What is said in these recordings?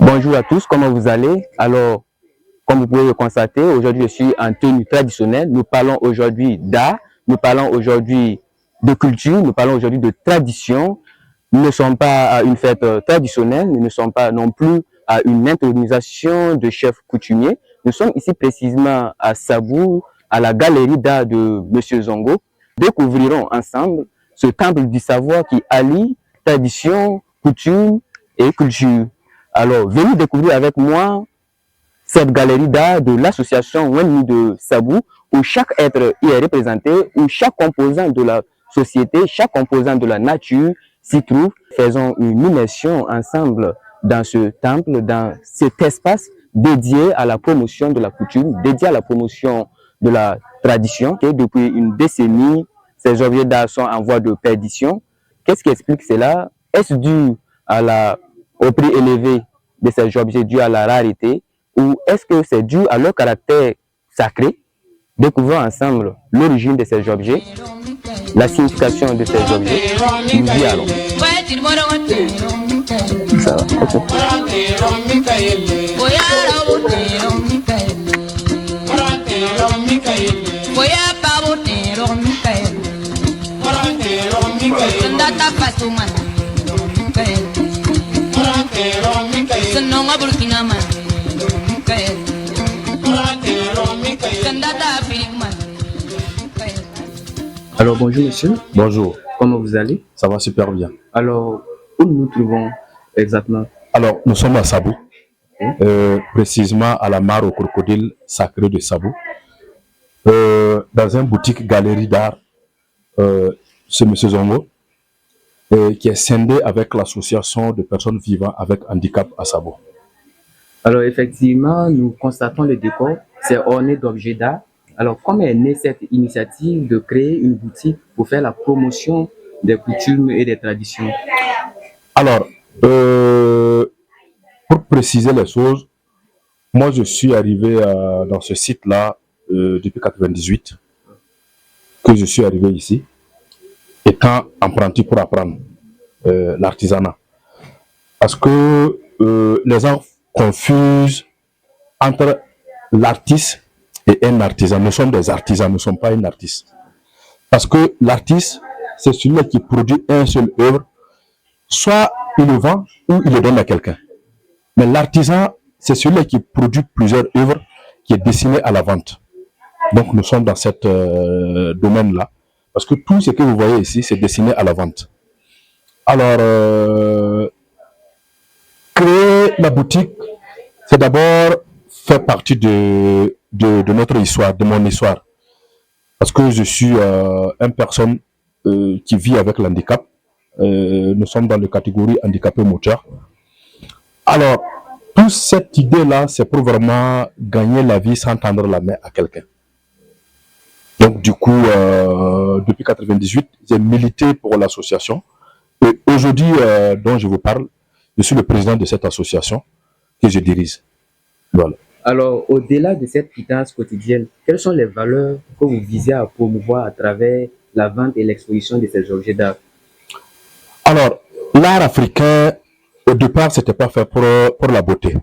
Bonjour à tous, comment vous allez? Alors, comme vous pouvez le constater, aujourd'hui je suis en tenue traditionnelle. Nous parlons aujourd'hui d'art, nous parlons aujourd'hui de culture, nous parlons aujourd'hui de tradition. Nous ne sommes pas à une fête traditionnelle, nous ne sommes pas non plus à une intronisation de chefs coutumiers. Nous sommes ici précisément à Sabou, à la galerie d'art de Monsieur Zongo. Découvrirons ensemble ce temple du savoir qui allie tradition, coutume et culture. Alors, venez découvrir avec moi cette galerie d'art de l'association Wenmi de Sabou, où chaque être y est représenté, où chaque composant de la société, chaque composant de la nature s'y trouve. Faisons une immersion ensemble dans ce temple, dans cet espace dédié à la promotion de la coutume, dédié à la promotion de la tradition. Et depuis une décennie, ces objets d'art sont en voie de perdition. Qu'est-ce qui explique cela? Est-ce dû au prix élevé de ces objets, dû à la rareté, ou est-ce que c'est dû à leur caractère sacré? Découvrons ensemble l'origine de ces objets, la signification de ces objets. Nous y allons. Ça va, Alors bonjour monsieur. Bonjour. Comment vous allez? Ça va super bien. Alors, où nous nous trouvons exactement? Alors, nous sommes à Sabou, précisément à la mare au crocodile sacré de Sabou, dans une boutique galerie d'art, c'est M. Zongo, qui est scindé avec l'association de personnes vivant avec handicap à Sabou. Alors effectivement, nous constatons le décor, c'est orné d'objets d'art. Alors, comment est née cette initiative de créer une boutique pour faire la promotion des coutumes et des traditions? Alors, pour préciser les choses, moi je suis arrivé dans ce site-là depuis 1998, que je suis arrivé ici, étant apprenti pour apprendre l'artisanat. Parce que les gens confusent entre l'artiste et un artisan. Nous sommes des artisans, nous ne sommes pas un artiste. Parce que l'artiste, c'est celui qui produit un seul œuvre, soit il le vend ou il le donne à quelqu'un. Mais l'artisan, c'est celui qui produit plusieurs œuvres qui est destiné à la vente. Donc nous sommes dans ce domaine-là. Parce que tout ce que vous voyez ici, c'est destiné à la vente. Alors, créer la boutique, c'est d'abord faire partie de notre histoire, de mon histoire. Parce que je suis une personne qui vit avec l'handicap. Nous sommes dans la catégorie handicapé moteur. Alors, toute cette idée-là, c'est pour vraiment gagner la vie sans tendre la main à quelqu'un. Donc, du coup, depuis 1998, j'ai milité pour l'association. Et aujourd'hui, dont je vous parle, je suis le président de cette association que je dirige. Voilà. Alors, au-delà de cette quittance quotidienne, quelles sont les valeurs que vous visez à promouvoir à travers la vente et l'exposition de ces objets d'art? Alors, l'art africain, au départ, ce n'était pas fait pour la beauté.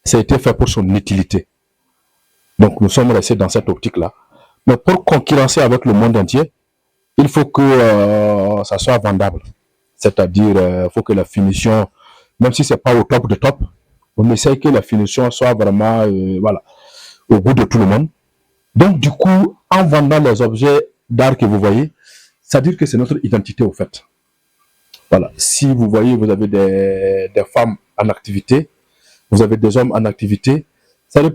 Ça a été fait pour son utilité. Donc, nous sommes restés dans cette optique-là. Mais pour concurrencer avec le monde entier, il faut que ça soit vendable. C'est-à-dire, il faut que la finition, même si ce n'est pas au top de top, on essaie que la finition soit vraiment voilà, au goût de tout le monde. Donc, du coup, en vendant les objets d'art que vous voyez, ça veut dire que c'est notre identité au fait. Voilà. Si vous voyez, vous avez des femmes en activité, vous avez des hommes en activité, ça veut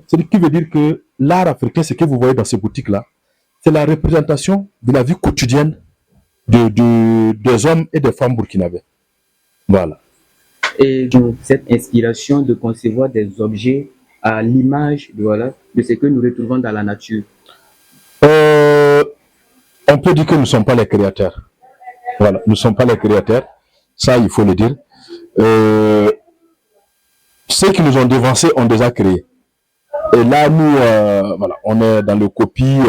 dire que l'art africain, ce que vous voyez dans ces boutiques-là, c'est la représentation de la vie quotidienne des hommes et des femmes burkinabés. Voilà. Et donc, cette inspiration de concevoir des objets à l'image de ce que nous retrouvons dans la nature. On peut dire que nous ne sommes pas les créateurs. Voilà, nous ne sommes pas les créateurs. Ça, il faut le dire. Ceux qui nous ont devancés ont déjà créé. Et là, nous, voilà, on est dans le copie.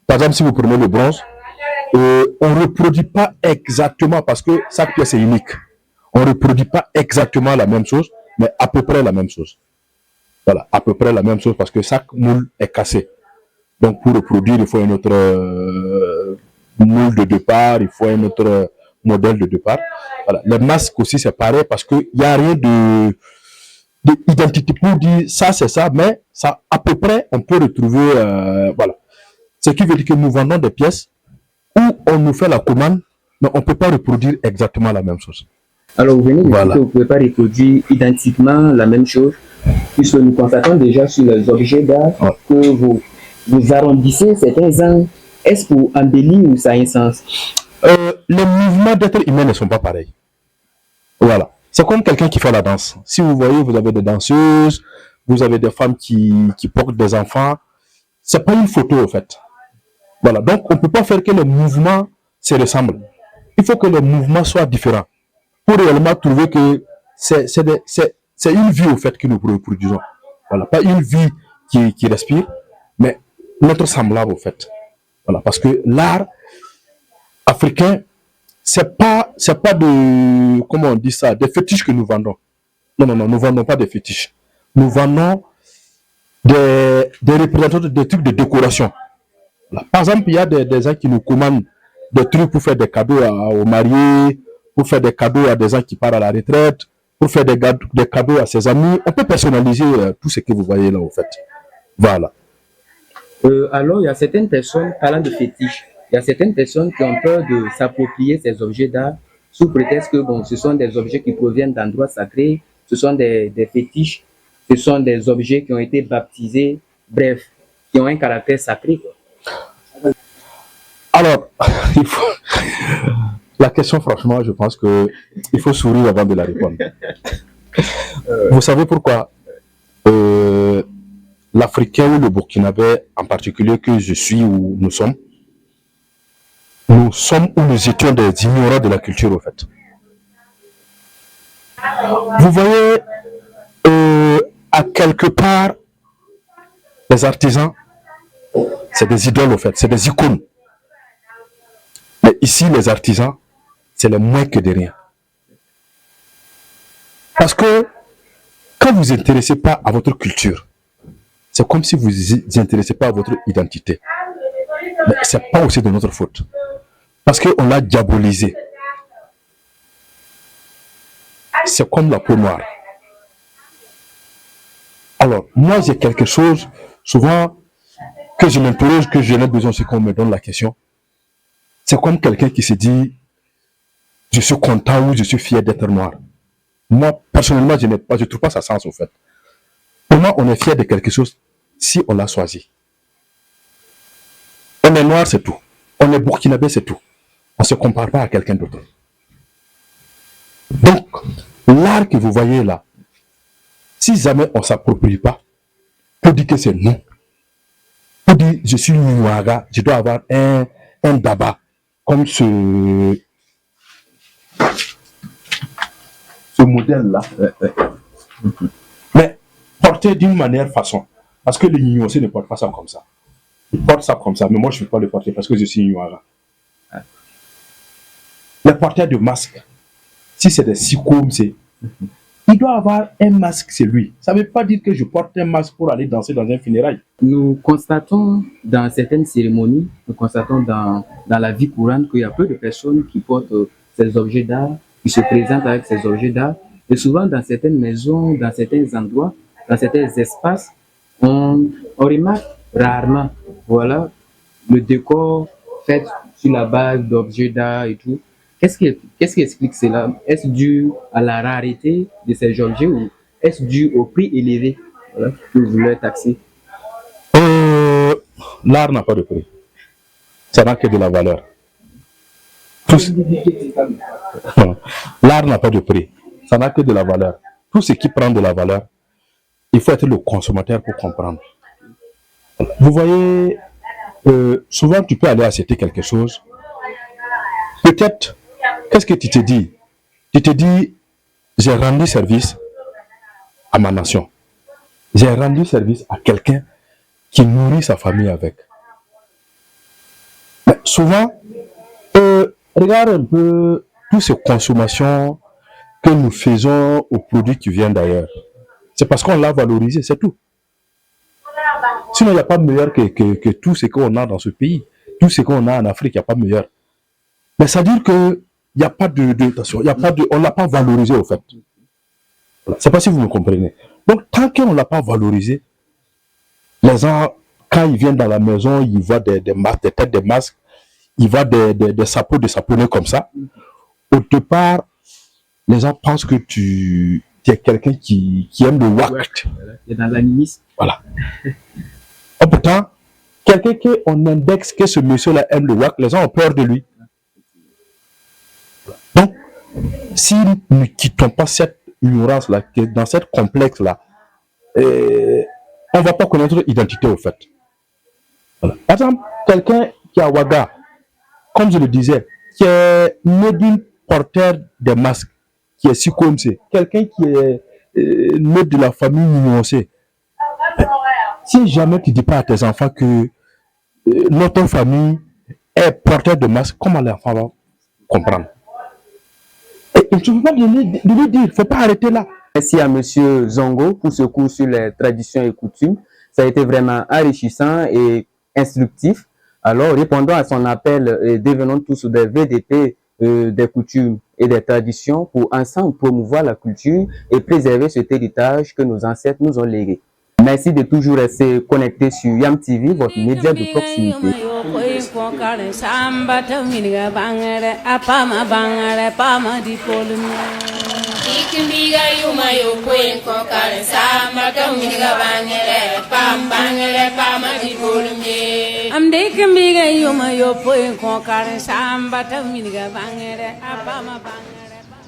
Par exemple, si vous prenez le bronze, on ne reproduit pas exactement parce que chaque pièce est unique. On ne reproduit pas exactement la même chose, mais à peu près la même chose. Voilà, à peu près la même chose parce que chaque moule est cassé. Donc pour reproduire, il faut un autre moule de départ, il faut un autre modèle de départ. Voilà. Les masques aussi, c'est pareil parce qu'il n'y a rien d'identité pour dire ça, c'est ça, mais ça, à peu près, on peut retrouver, voilà. Ce qui veut dire que nous vendons des pièces où on nous fait la commande, mais on ne peut pas reproduire exactement la même chose. Alors, vous venez de dire Voilà. que vous ne pouvez pas reproduire identiquement la même chose, puisque nous constatons déjà sur les objets d'art que vous arrondissez certains angles. Est-ce pour embellir ou ça a un sens? Les mouvements d'être humain ne sont pas pareils. Voilà. C'est comme quelqu'un qui fait la danse. Si vous voyez, vous avez des danseuses, vous avez des femmes qui portent des enfants. C'est pas une photo, en fait. Voilà. Donc, on ne peut pas faire que les mouvements se ressemblent. Il faut que les mouvements soient différents pour réellement trouver que c'est une vie, au fait, que nous reproduisons. Voilà. Pas une vie qui respire, mais notre semblable, au fait. Voilà. Parce que l'art africain, c'est pas de, comment on dit ça, des fétiches que nous vendons. Non, nous ne vendons pas des fétiches. Nous vendons des représentants des trucs de décoration. Là, par exemple, il y a des gens qui nous commandent des trucs pour faire des cadeaux aux mariés, pour faire des cadeaux à des gens qui partent à la retraite, pour faire des cadeaux à ses amis. On peut personnaliser tout ce que vous voyez là, au fait. Voilà. Alors, il y a certaines personnes, parlant de fétiches, il y a certaines personnes qui ont peur de s'approprier ces objets d'art sous prétexte que bon, ce sont des objets qui proviennent d'endroits sacrés, ce sont des fétiches, ce sont des objets qui ont été baptisés, bref, qui ont un caractère sacré, quoi. Alors, la question, franchement, je pense qu'il faut sourire avant de la répondre. Vous savez pourquoi l'Africain ou le Burkinabé, en particulier que je suis ou nous sommes ou nous étions des ignorants de la culture, au fait. Vous voyez, à quelque part, les artisans, c'est des idoles, au fait, c'est des icônes. Mais ici, les artisans, c'est le moins que de rien. Parce que quand vous vous intéressez pas à votre culture, c'est comme si vous ne vous intéressez pas à votre identité. Mais ce n'est pas aussi de notre faute. Parce qu'on l'a diabolisé. C'est comme la peau noire. Alors, moi, j'ai quelque chose, souvent, que je m'interroge, que je n'ai besoin, c'est qu'on me donne la question. C'est comme quelqu'un qui se dit, je suis content ou je suis fier d'être noir. Moi, personnellement, je ne trouve pas ça sens, au fait. Pour moi, on est fier de quelque chose si on l'a choisi. On est noir, c'est tout. On est burkinabé, c'est tout. On ne se compare pas à quelqu'un d'autre. Donc, l'art que vous voyez là, si jamais on ne s'approprie pas, pour dire que c'est nous, pour dire je suis Niwaga, je dois avoir un daba, comme ce modèle-là. Mais porter d'une manière façon. Parce que les Nigno aussi ne portent pas ça comme ça. Ils portent ça comme ça, mais moi je ne peux pas le porter parce que je suis Niwaga. Le porteur de masque, si c'est des sikoum, il doit avoir un masque, c'est lui. Ça ne veut pas dire que je porte un masque pour aller danser dans un funérail. Nous constatons dans certaines cérémonies, nous constatons dans la vie courante qu'il y a peu de personnes qui portent ces objets d'art, qui se présentent avec ces objets d'art. Et souvent dans certaines maisons, dans certains endroits, dans certains espaces, on remarque rarement, voilà, le décor fait sur la base d'objets d'art et tout. Qu'est-ce qui explique cela? Est-ce dû à la rareté de ces objets ou est-ce dû au prix élevé, voilà, que vous voulez taxer? L'art n'a pas de prix. Ça n'a que de la valeur. L'art n'a pas de prix. Ça n'a que de la valeur. Tout ce qui prend de la valeur, il faut être le consommateur pour comprendre. Vous voyez, souvent tu peux aller acheter quelque chose. Peut-être, qu'est-ce que tu te dis? Tu te dis, j'ai rendu service à ma nation. J'ai rendu service à quelqu'un qui nourrit sa famille avec. Mais souvent, regarde un peu toutes ces consommations que nous faisons aux produits qui viennent d'ailleurs, c'est parce qu'on l'a valorisé, c'est tout. Sinon, il n'y a pas meilleur que tout ce qu'on a dans ce pays. Tout ce qu'on a en Afrique, il n'y a pas meilleur. Mais ça veut dire qu'il n'y a pas on ne l'a pas valorisé au fait. Voilà. Je ne sais pas si vous me comprenez. Donc, tant qu'on ne l'a pas valorisé, les gens, quand ils viennent dans la maison, ils voient des masques, des têtes de masques, ils voient des sapots, des saponnés comme ça. Au départ, les gens pensent que tu es quelqu'un qui aime le wak. Il est dans l'animisme. Voilà. Et pourtant, quelqu'un qu'on indexe que ce monsieur-là aime le wak, les gens ont peur de lui. Donc, si nous ne quittons pas cette ignorance-là, dans cette complexe-là, on ne va pas connaître notre identité au fait. Voilà. Par exemple, quelqu'un qui a Ouaga, comme je le disais, qui est né d'une porteur de masques, qui est Sikomse, quelqu'un qui est né de la famille Nuancée. Si jamais tu ne dis pas à tes enfants que notre famille est porteur de masques, comment l'enfant va comprendre? Et tu ne peux pas lui dire, il ne faut pas arrêter là. Merci à M. Zongo pour ce cours sur les traditions et coutumes. Ça a été vraiment enrichissant et instructif. Alors, répondons à son appel et devenons tous des VDP des coutumes et des traditions pour ensemble promouvoir la culture et préserver cet héritage que nos ancêtres nous ont légué. Merci de toujours rester connecté sur YAM TV, votre média de proximité. I'm taking big and you my point, conquering some, but I'm going to bang it.